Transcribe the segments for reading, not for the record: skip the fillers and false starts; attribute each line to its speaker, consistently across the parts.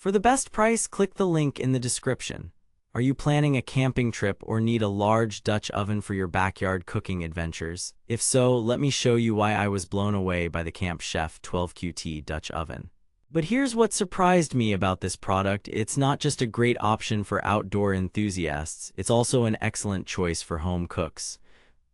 Speaker 1: For the best price, click the link in the description. Are you planning a camping trip or need a large Dutch oven for your backyard cooking adventures? If so, let me show you why I was blown away by the Camp Chef 12QT Dutch oven. But here's what surprised me about this product. It's not just a great option for outdoor enthusiasts, it's also an excellent choice for home cooks.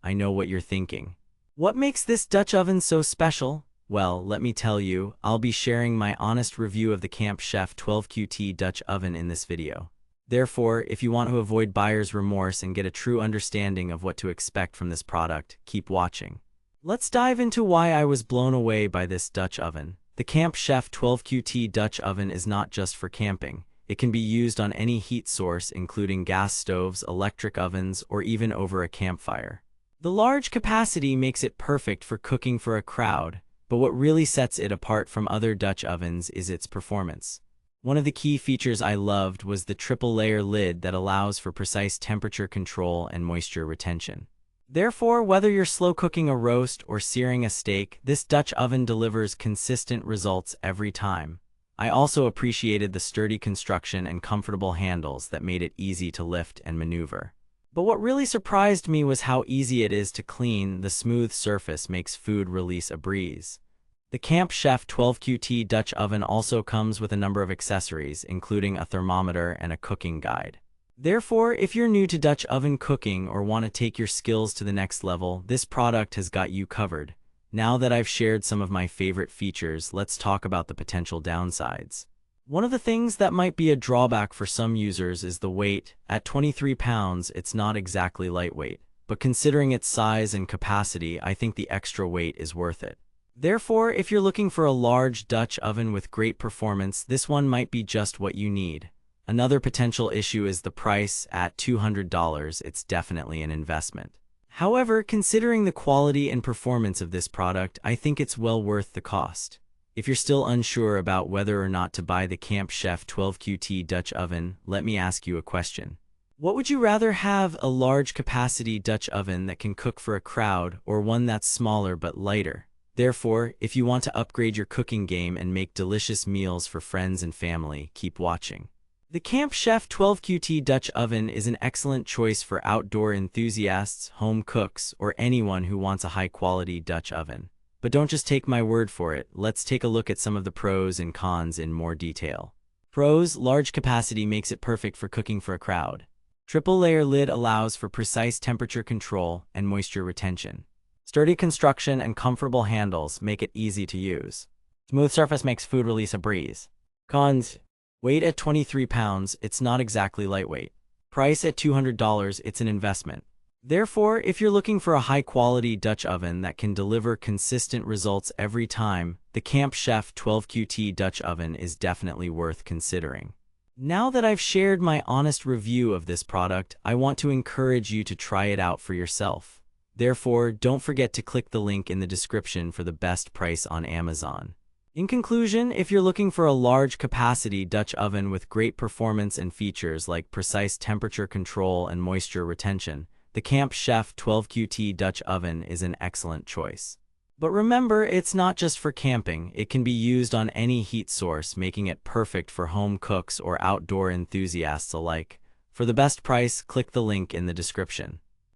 Speaker 1: I know what you're thinking. What makes this Dutch oven so special? Well, let me tell you, I'll be sharing my honest review of the Camp Chef 12QT Dutch oven in this video. Therefore, if you want to avoid buyer's remorse and get a true understanding of what to expect from this product, keep watching. Let's dive into why I was blown away by this Dutch oven. The Camp Chef 12QT Dutch oven is not just for camping. It can be used on any heat source, including gas stoves, electric ovens, or even over a campfire. The large capacity makes it perfect for cooking for a crowd, but what really sets it apart from other Dutch ovens is its performance. One of the key features I loved was the triple-layer lid that allows for precise temperature control and moisture retention. Therefore, whether you're slow cooking a roast or searing a steak, this Dutch oven delivers consistent results every time. I also appreciated the sturdy construction and comfortable handles that made it easy to lift and maneuver. But what really surprised me was how easy it is to clean. The smooth surface makes food release a breeze. The Camp Chef 12QT Dutch oven also comes with a number of accessories, including a thermometer and a cooking guide. Therefore, if you're new to Dutch oven cooking or want to take your skills to the next level, this product has got you covered. Now that I've shared some of my favorite features, let's talk about the potential downsides. One of the things that might be a drawback for some users is the weight. At 23 pounds, it's not exactly lightweight, but considering its size and capacity, I think the extra weight is worth it. Therefore, if you're looking for a large Dutch oven with great performance, this one might be just what you need. Another potential issue is the price. At $200, it's definitely an investment. However, considering the quality and performance of this product, I think it's well worth the cost. If you're still unsure about whether or not to buy the Camp Chef 12QT Dutch oven, let me ask you a question. What would you rather have, a large capacity Dutch oven that can cook for a crowd, or one that's smaller but lighter? Therefore, if you want to upgrade your cooking game and make delicious meals for friends and family, keep watching. The Camp Chef 12QT Dutch oven is an excellent choice for outdoor enthusiasts, home cooks, or anyone who wants a high-quality Dutch oven. But don't just take my word for it. Let's take a look at some of the pros and cons in more detail. Pros: large capacity makes it perfect for cooking for a crowd. Triple-layer lid allows for precise temperature control and moisture retention. Sturdy construction and comfortable handles make it easy to use. Smooth surface makes food release a breeze. Cons: weight at 23 pounds, it's not exactly lightweight. Price at $200, it's an investment. Therefore, if you're looking for a high-quality Dutch oven that can deliver consistent results every time, the Camp Chef 12QT Dutch oven is definitely worth considering. Now that I've shared my honest review of this product, I want to encourage you to try it out for yourself. Therefore, don't forget to click the link in the description for the best price on Amazon. In conclusion, if you're looking for a large capacity Dutch oven with great performance and features like precise temperature control and moisture retention, the Camp Chef 12QT Dutch oven is an excellent choice. But remember, it's not just for camping. It can be used on any heat source, making it perfect for home cooks or outdoor enthusiasts alike. For the best price, click the link in the description.